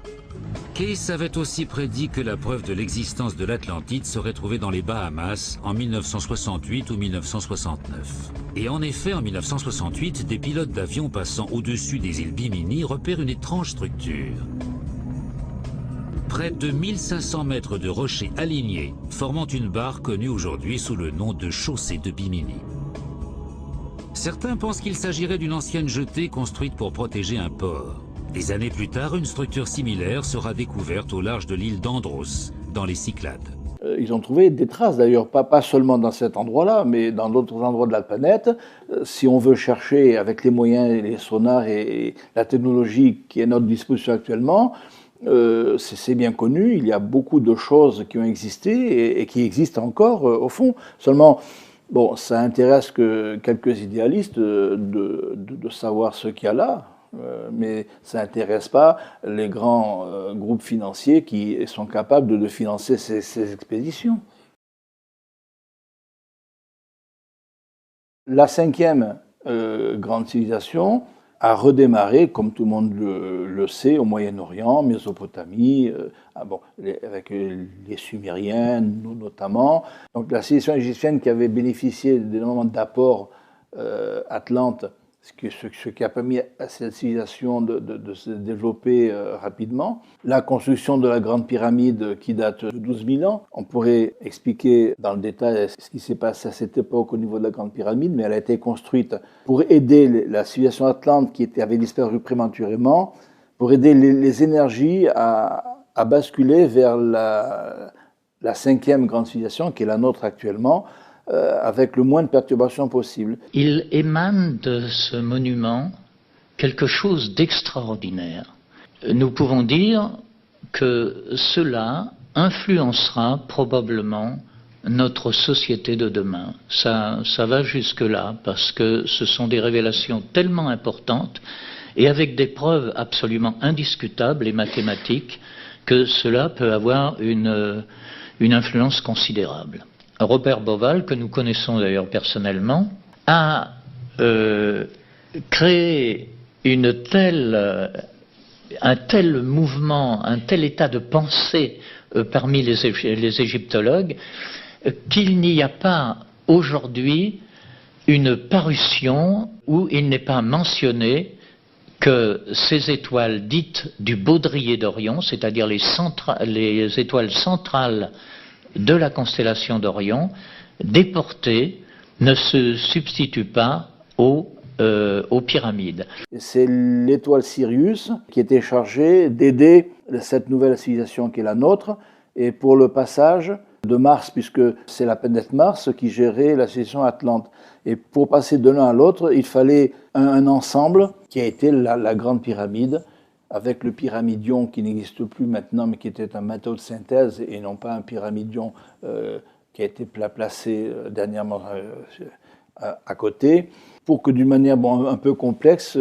Cayce avait aussi prédit que la preuve de l'existence de l'Atlantide serait trouvée dans les Bahamas en 1968 ou 1969. Et en effet, en 1968, des pilotes d'avions passant au-dessus des îles Bimini repèrent une étrange structure. Près de 1500 mètres de rochers alignés, formant une barre connue aujourd'hui sous le nom de chaussée de Bimini. Certains pensent qu'il s'agirait d'une ancienne jetée construite pour protéger un port. Des années plus tard, une structure similaire sera découverte au large de l'île d'Andros, dans les Cyclades. Ils ont trouvé des traces, d'ailleurs, pas seulement dans cet endroit-là, mais dans d'autres endroits de la planète. Si on veut chercher avec les moyens, les sonars et la technologie qui est à notre disposition actuellement, c'est bien connu, il y a beaucoup de choses qui ont existé et qui existent encore au fond. Seulement, bon, ça intéresse que quelques idéalistes de savoir ce qu'il y a là. Mais ça n'intéresse pas les grands groupes financiers qui sont capables de financer ces expéditions. La 5e grande civilisation a redémarré, comme tout le monde le sait, au Moyen-Orient, Mésopotamie, avec les Sumériens notamment. Donc la civilisation égyptienne qui avait bénéficié d'énormément d'apports atlantes, ce qui a permis à cette civilisation de se développer rapidement. La construction de la Grande Pyramide qui date de 12 000 ans. On pourrait expliquer dans le détail ce qui s'est passé à cette époque au niveau de la Grande Pyramide, mais elle a été construite pour aider la civilisation atlante qui avait disparu prématurément, pour aider les énergies à basculer vers la 5e grande civilisation qui est la nôtre actuellement, avec le moins de perturbations possible. Il émane de ce monument quelque chose d'extraordinaire. Nous pouvons dire que cela influencera probablement notre société de demain. Ça va jusque-là, parce que ce sont des révélations tellement importantes et avec des preuves absolument indiscutables et mathématiques que cela peut avoir une influence considérable. Robert Bauval, que nous connaissons d'ailleurs personnellement, a créé un tel mouvement, un tel état de pensée parmi les égyptologues qu'il n'y a pas aujourd'hui une parution où il n'est pas mentionné que ces étoiles dites du baudrier d'Orion, c'est-à-dire les étoiles centrales de la constellation d'Orion, déportées, ne se substituent pas aux pyramides. C'est l'étoile Sirius qui était chargée d'aider cette nouvelle civilisation qui est la nôtre, et pour le passage de Mars, puisque c'est la planète Mars qui gérait la civilisation atlante. Et pour passer de l'un à l'autre, il fallait un ensemble qui a été la Grande Pyramide, avec le pyramidion qui n'existe plus maintenant, mais qui était un matériau de synthèse et non pas un pyramidion qui a été placé dernièrement à côté, pour que d'une manière un peu complexe,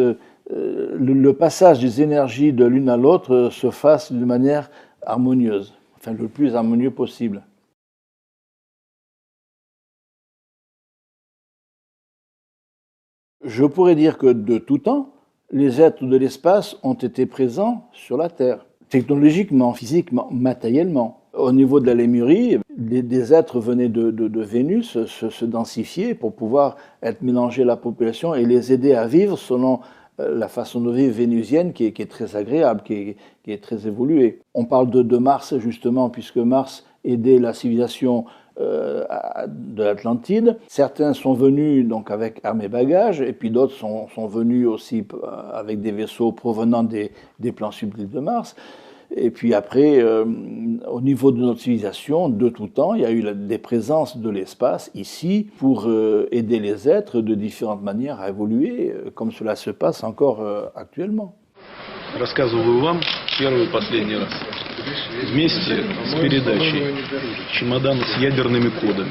le passage des énergies de l'une à l'autre se fasse d'une manière harmonieuse, enfin le plus harmonieux possible. Je pourrais dire que de tout temps, les êtres de l'espace ont été présents sur la Terre, technologiquement, physiquement, matériellement. Au niveau de la Lémurie, des êtres venaient de Vénus se densifier pour pouvoir être mélangés à la population et les aider à vivre selon la façon de vivre vénusienne qui est très agréable, qui est très évoluée. On parle de Mars justement, puisque Mars aidait la civilisation de l'Atlantide. Certains sont venus donc avec armes et bagages, et puis d'autres sont venus aussi avec des vaisseaux provenant des plans subtils de Mars. Et puis après, au niveau de notre civilisation, de tout temps, il y a eu des présences de l'espace ici pour aider les êtres de différentes manières à évoluer, comme cela se passe encore actuellement. Рассказываю вам первый и последний раз. Вместе с передачей чемодана с ядерными кодами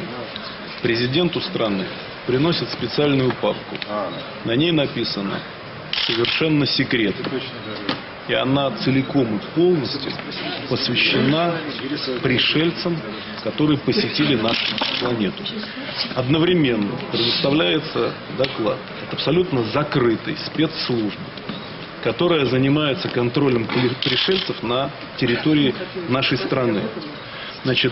президенту страны приносят специальную папку. На ней написано «Совершенно секретно». И она целиком и полностью посвящена пришельцам, которые посетили нашу планету. Одновременно предоставляется доклад от абсолютно закрытой спецслужбы, которая занимается контролем пришельцев на территории нашей страны. Значит,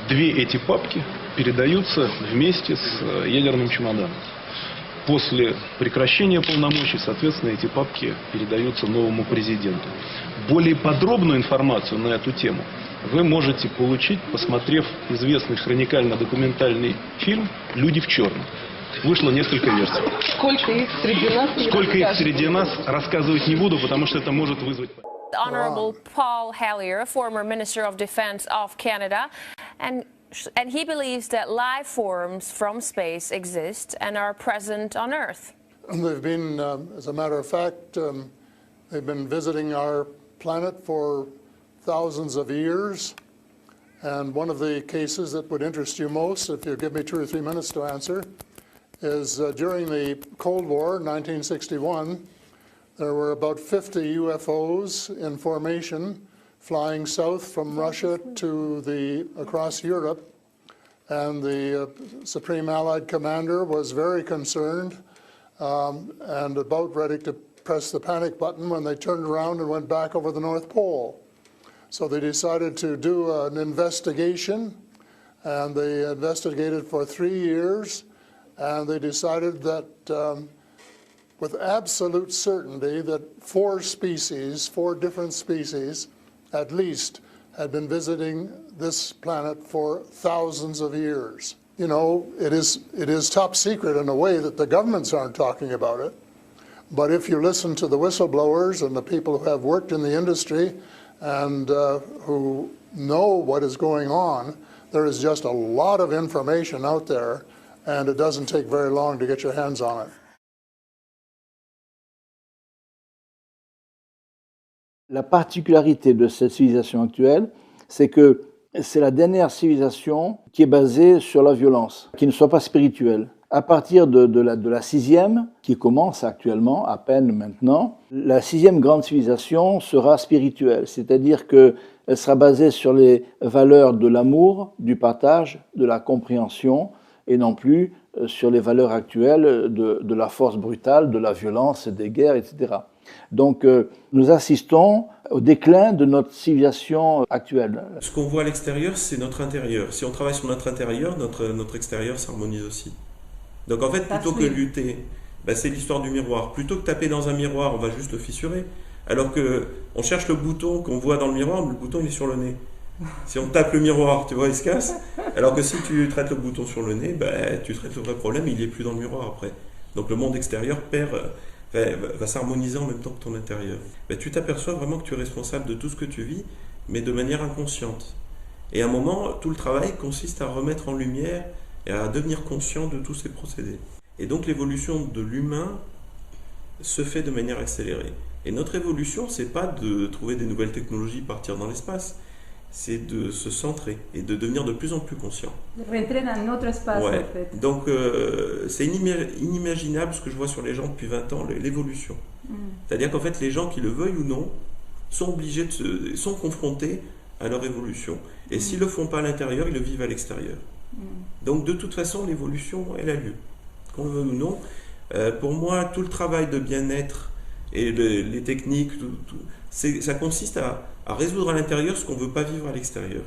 две эти папки передаются вместе с ядерным чемоданом. После прекращения полномочий, соответственно, эти папки передаются новому президенту. Более подробную информацию на эту тему вы можете получить, посмотрев известный хроникально-документальный фильм «Люди в черном». Вышло несколько версий. Сколько их среди нас? Сколько их среди нас, рассказывать не буду, потому что это может вызвать... Honorable Paul Hellyer, former Minister of Defense of Canada, and he believes that life forms from space exist and are present on Earth. They've been, as a matter of fact, they've been visiting our planet for thousands of years. And one of the cases that would interest you most, if you give me 2 or 3 minutes to answer, is during the Cold War, 1961, there were about 50 UFOs in formation flying south from Russia to across Europe, and the Supreme Allied Commander was very concerned and about ready to press the panic button when they turned around and went back over the North Pole. So they decided to do an investigation, and they investigated for 3 years, and they decided that with absolute certainty that 4 different species, at least, had been visiting this planet for thousands of years. You know, it is top secret in a way that the governments aren't talking about it. But if you listen to the whistleblowers and the people who have worked in the industry and who know what is going on, there is just a lot of information out there, and it doesn't take very long to get your hands on it. La particularité de cette civilisation actuelle, c'est que c'est la dernière civilisation qui est basée sur la violence, qui ne soit pas spirituelle. À partir de la 6e, qui commence actuellement, à peine maintenant, la 6e grande civilisation sera spirituelle, c'est-à-dire qu'elle sera basée sur les valeurs de l'amour, du partage, de la compréhension, et non plus sur les valeurs actuelles de la force brutale, de la violence, des guerres, etc. Donc nous assistons au déclin de notre civilisation actuelle. Ce qu'on voit à l'extérieur, c'est notre intérieur. Si on travaille sur notre intérieur, notre extérieur s'harmonise aussi. Donc en fait, plutôt que lutter, c'est l'histoire du miroir. Plutôt que taper dans un miroir, on va juste le fissurer. Alors qu'on cherche le bouton qu'on voit dans le miroir, le bouton il est sur le nez. Si on tape le miroir, tu vois, il se casse. Alors que si tu traites le bouton sur le nez, tu traites le vrai problème, il n'est plus dans le miroir après. Donc le monde extérieur va s'harmoniser en même temps que ton intérieur. Tu t'aperçois vraiment que tu es responsable de tout ce que tu vis, mais de manière inconsciente. Et à un moment, tout le travail consiste à remettre en lumière et à devenir conscient de tous ces procédés. Et donc l'évolution de l'humain se fait de manière accélérée. Et notre évolution, c'est pas de trouver des nouvelles technologies, partir dans l'espace, c'est de se centrer et de devenir de plus en plus conscient. De rentrer dans notre espace, ouais. en fait. Donc c'est inimaginable ce que je vois sur les gens depuis 20 ans, l'évolution. C'est-à-dire qu'en fait, les gens, qui le veuillent ou non, sont obligés sont confrontés à leur évolution. Et s'ils ne le font pas à l'intérieur, ils le vivent à l'extérieur. Donc de toute façon, l'évolution, elle a lieu. Qu'on le veuille ou non. Pour moi, tout le travail de bien-être et les techniques, ça consiste à résoudre à l'intérieur ce qu'on ne veut pas vivre à l'extérieur.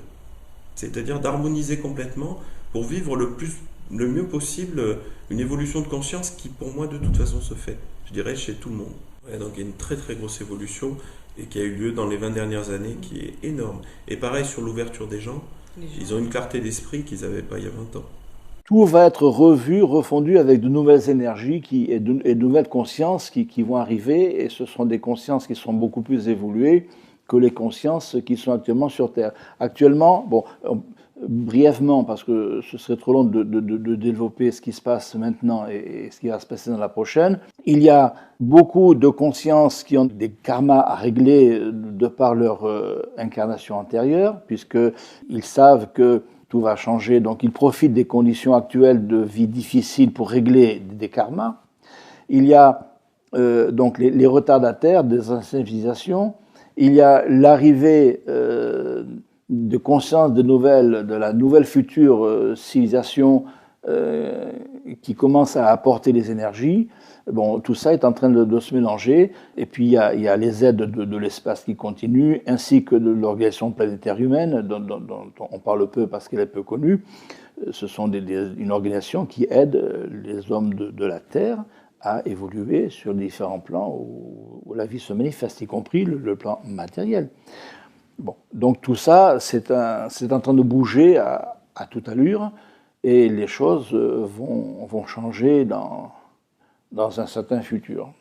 C'est-à-dire d'harmoniser complètement pour vivre le mieux possible une évolution de conscience qui, pour moi, de toute façon, se fait. je dirais, chez tout le monde. Ouais, donc il y a une très très grosse évolution et qui a eu lieu dans les 20 dernières années, qui est énorme. Et pareil sur l'ouverture des gens, ils ont une clarté d'esprit qu'ils n'avaient pas il y a 20 ans. Tout va être revu, refondu avec de nouvelles énergies et de nouvelles consciences qui vont arriver, et ce sont des consciences qui sont beaucoup plus évoluées que les consciences qui sont actuellement sur Terre. Actuellement, bon, brièvement, parce que ce serait trop long de développer ce qui se passe maintenant et ce qui va se passer dans la prochaine, il y a beaucoup de consciences qui ont des karmas à régler de par leur incarnation antérieure, puisqu'ils savent que tout va changer, donc ils profitent des conditions actuelles de vie difficiles pour régler des karmas. Il y a donc les retardataires des anciennes civilisations. Il y a l'arrivée de conscience de la nouvelle future civilisation qui commence à apporter les énergies. Bon, tout ça est en train de se mélanger. Et puis il y a les aides de l'espace qui continuent, ainsi que de l'organisation planétaire humaine, dont on parle peu parce qu'elle est peu connue. Ce sont une organisation qui aide les hommes de la Terre à évoluer sur différents plans où la vie se manifeste, y compris le plan matériel. Bon, donc tout ça, c'est en train de bouger à toute allure, et les choses vont changer dans un certain futur.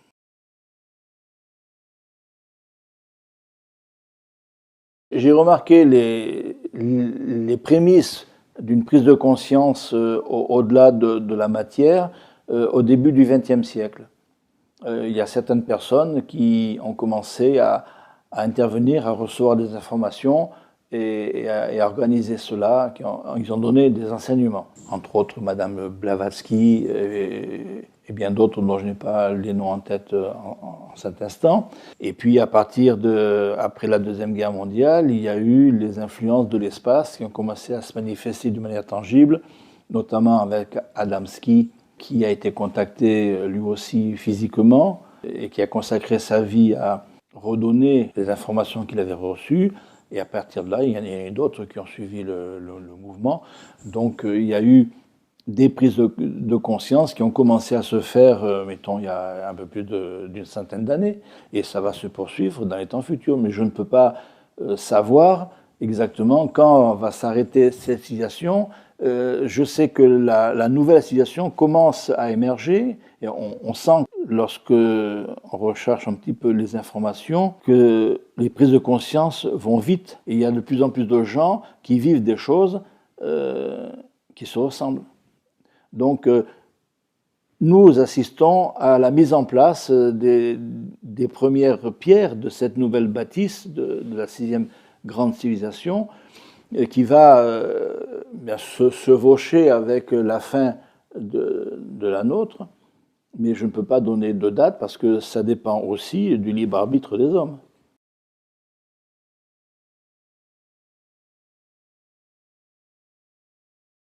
J'ai remarqué les prémices d'une prise de conscience au-delà de la matière au début du XXe siècle. Il y a certaines personnes qui ont commencé à intervenir, à recevoir des informations et à organiser cela. Ils ont donné des enseignements, entre autres Madame Blavatsky et bien d'autres dont je n'ai pas les noms en tête en cet instant. Et puis après la Deuxième Guerre mondiale, il y a eu les influences de l'espace qui ont commencé à se manifester d'une manière tangible, notamment avec Adamski, qui a été contacté lui aussi physiquement et qui a consacré sa vie à redonner les informations qu'il avait reçues. Et à partir de là, il y en a eu d'autres qui ont suivi le mouvement. Donc il y a eu des prises de conscience qui ont commencé à se faire, mettons, il y a un peu plus d'une centaine d'années. Et ça va se poursuivre dans les temps futurs. Mais je ne peux pas savoir exactement quand va s'arrêter cette civilisation. Je sais que la nouvelle civilisation commence à émerger, et on sent, lorsque on recherche un petit peu les informations, que les prises de conscience vont vite, et il y a de plus en plus de gens qui vivent des choses qui se ressemblent. Donc, nous assistons à la mise en place des premières pierres de cette nouvelle bâtisse de la 6e grande civilisation, qui va se chevaucher avec la fin de la nôtre, mais je ne peux pas donner de date parce que ça dépend aussi du libre arbitre des hommes.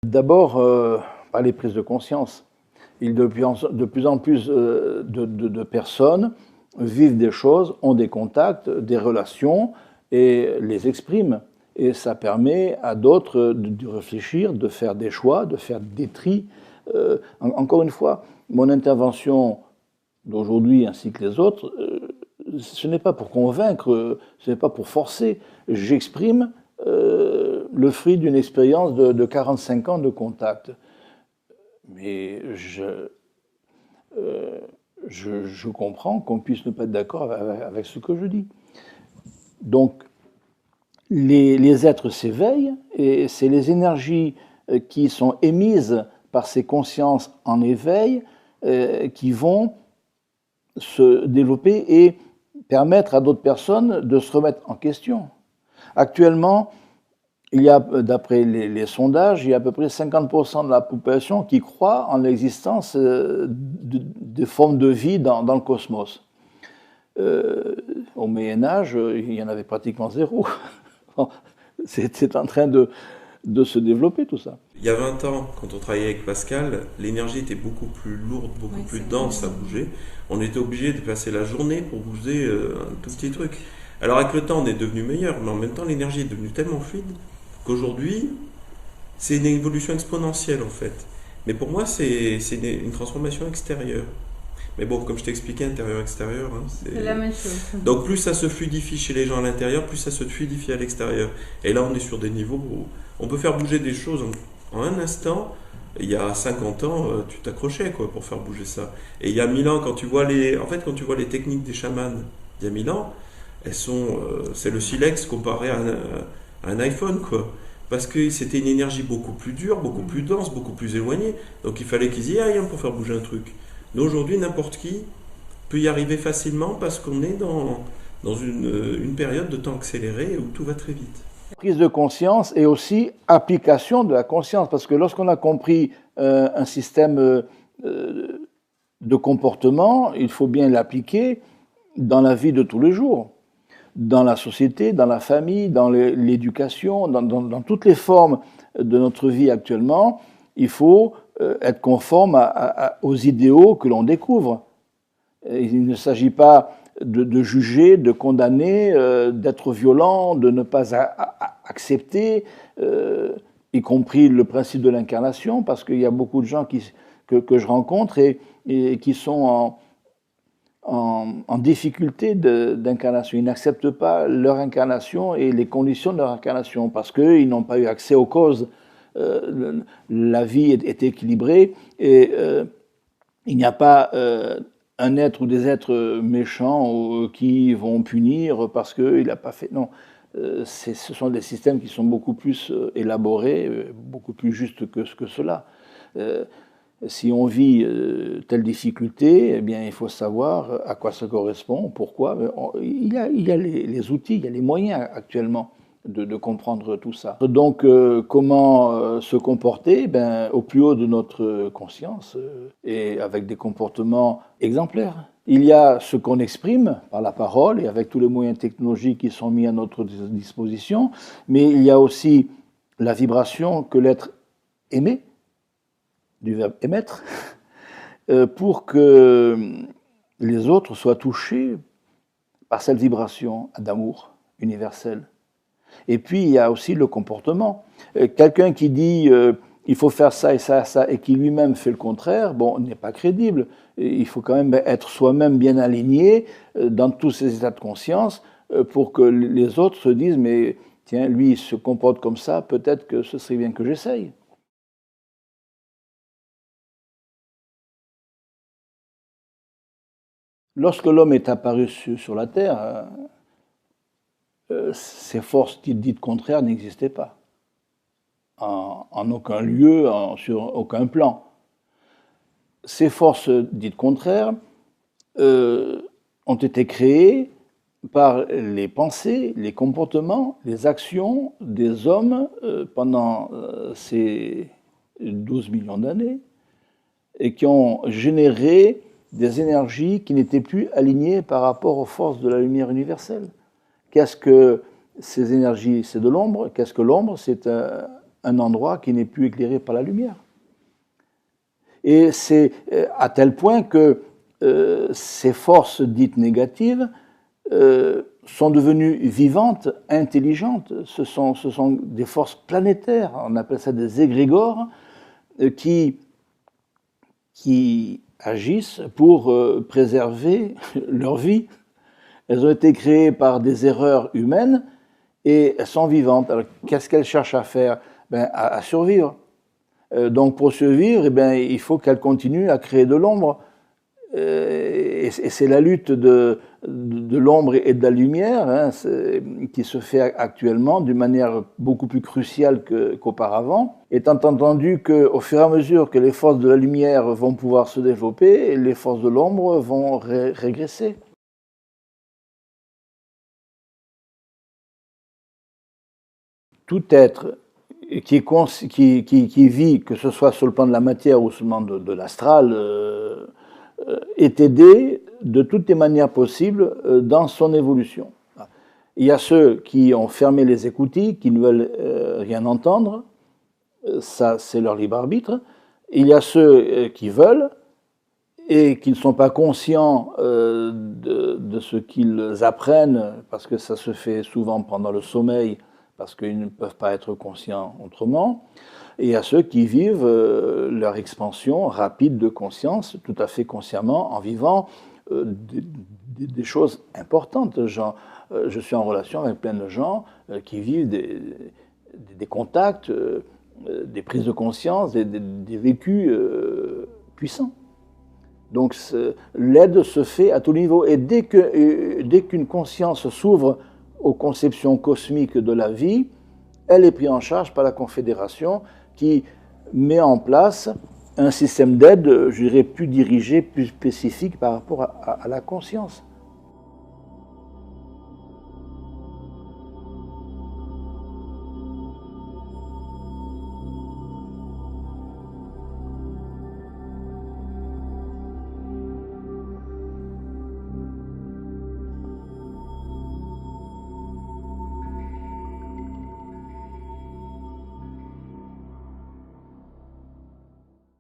D'abord, par les prises de conscience. De plus en plus de personnes vivent des choses, ont des contacts, des relations et les expriment. Et ça permet à d'autres de réfléchir, de faire des choix, de faire des tris. Encore une fois, mon intervention d'aujourd'hui ainsi que les autres, ce n'est pas pour convaincre, ce n'est pas pour forcer. J'exprime le fruit d'une expérience de 45 ans de contact. Mais je comprends qu'on puisse ne pas être d'accord avec ce que je dis. Donc, les êtres s'éveillent, et c'est les énergies qui sont émises par ces consciences en éveil qui vont se développer et permettre à d'autres personnes de se remettre en question. Actuellement, il y a, d'après les sondages, il y a à peu près 50% de la population qui croit en l'existence de formes de vie dans le cosmos. Au Moyen-Âge, il y en avait pratiquement zéro. C'est en train de se développer tout ça. Il y a 20 ans, quand on travaillait avec Pascal, l'énergie était beaucoup plus lourde, beaucoup plus dense à bouger. On était obligé de passer la journée pour bouger un tout petit truc. Alors avec le temps, on est devenu meilleur, mais en même temps, l'énergie est devenue tellement fluide qu'aujourd'hui, c'est une évolution exponentielle en fait. Mais pour moi, c'est une transformation extérieure. Mais bon, comme je t'ai expliqué, intérieur-extérieur, hein, c'est la même chose. Donc plus ça se fluidifie chez les gens à l'intérieur, plus ça se fluidifie à l'extérieur. Et là, on est sur des niveaux où on peut faire bouger des choses en un instant. Il y a 50 ans, tu t'accrochais quoi pour faire bouger ça. Et il y a 1000 ans, quand tu vois les techniques des chamans il y a 1000 ans, elles sont, c'est le silex comparé à un iPhone quoi. Parce que c'était une énergie beaucoup plus dure, beaucoup plus dense, beaucoup plus éloignée. Donc il fallait qu'ils y aillent pour faire bouger un truc. Mais aujourd'hui, n'importe qui peut y arriver facilement parce qu'on est dans une période de temps accéléré où tout va très vite. Prise de conscience et aussi application de la conscience. Parce que lorsqu'on a compris un système de comportement, il faut bien l'appliquer dans la vie de tous les jours. Dans la société, dans la famille, dans l'éducation, dans toutes les formes de notre vie actuellement, il faut être conforme aux idéaux que l'on découvre. Il ne s'agit pas de juger, de condamner, d'être violent, de ne pas accepter, y compris le principe de l'incarnation, parce qu'il y a beaucoup de gens que je rencontre et qui sont en difficulté d'incarnation. Ils n'acceptent pas leur incarnation et les conditions de leur incarnation parce qu'ils n'ont pas eu accès aux causes. La vie est équilibrée et il n'y a pas un être ou des êtres méchants qui vont punir parce qu'il n'a pas fait. Non, ce sont des systèmes qui sont beaucoup plus élaborés, beaucoup plus justes que cela. Si on vit telle difficulté, eh bien, il faut savoir à quoi ça correspond, pourquoi. Il y a les outils, il y a les moyens actuellement de comprendre tout ça. Donc, comment se comporter au plus haut de notre conscience et avec des comportements exemplaires. Il y a ce qu'on exprime par la parole et avec tous les moyens technologiques qui sont mis à notre disposition, mais il y a aussi la vibration que l'être émet, du verbe émettre, pour que les autres soient touchés par cette vibration d'amour universel. Et puis, il y a aussi le comportement. Quelqu'un qui dit il faut faire ça et ça, ça, et qui lui-même fait le contraire, bon, n'est pas crédible. Il faut quand même être soi-même bien aligné dans tous ces états de conscience pour que les autres se disent mais tiens, lui, il se comporte comme ça, peut-être que ce serait bien que j'essaye. Lorsque l'homme est apparu sur la Terre, ces forces dites contraires n'existaient pas, en aucun lieu, sur aucun plan. Ces forces dites contraires ont été créées par les pensées, les comportements, les actions des hommes pendant ces 12 millions d'années et qui ont généré des énergies qui n'étaient plus alignées par rapport aux forces de la lumière universelle. Qu'est-ce que ces énergies? C'est de l'ombre. Qu'est-ce que l'ombre? C'est un endroit qui n'est plus éclairé par la lumière. Et c'est à tel point que ces forces dites négatives sont devenues vivantes, intelligentes. Ce sont des forces planétaires, on appelle ça des égrégores, qui agissent pour préserver leur vie. Elles ont été créées par des erreurs humaines et elles sont vivantes. Alors, qu'est-ce qu'elles cherchent à faire? À survivre. Donc, pour survivre, il faut qu'elles continuent à créer de l'ombre. Et c'est la lutte de l'ombre et de la lumière qui se fait actuellement d'une manière beaucoup plus cruciale qu'auparavant, étant entendu qu'au fur et à mesure que les forces de la lumière vont pouvoir se développer, les forces de l'ombre vont régresser. Tout être qui vit, que ce soit sur le plan de la matière ou sur le plan de l'astral, est aidé de toutes les manières possibles dans son évolution. Il y a ceux qui ont fermé les écoutilles, qui ne veulent rien entendre, ça c'est leur libre arbitre. Il y a ceux qui veulent et qui ne sont pas conscients de ce qu'ils apprennent, parce que ça se fait souvent pendant le sommeil, parce qu'ils ne peuvent pas être conscients autrement. et à ceux qui vivent leur expansion rapide de conscience, tout à fait consciemment, en vivant des choses importantes. Je suis en relation avec plein de gens qui vivent des contacts, des prises de conscience, des vécus puissants. Donc l'aide se fait à tout niveau. Et dès qu'une conscience s'ouvre aux conceptions cosmiques de la vie, elle est prise en charge par la Confédération qui met en place un système d'aide, je dirais, plus dirigé, plus spécifique par rapport à la conscience.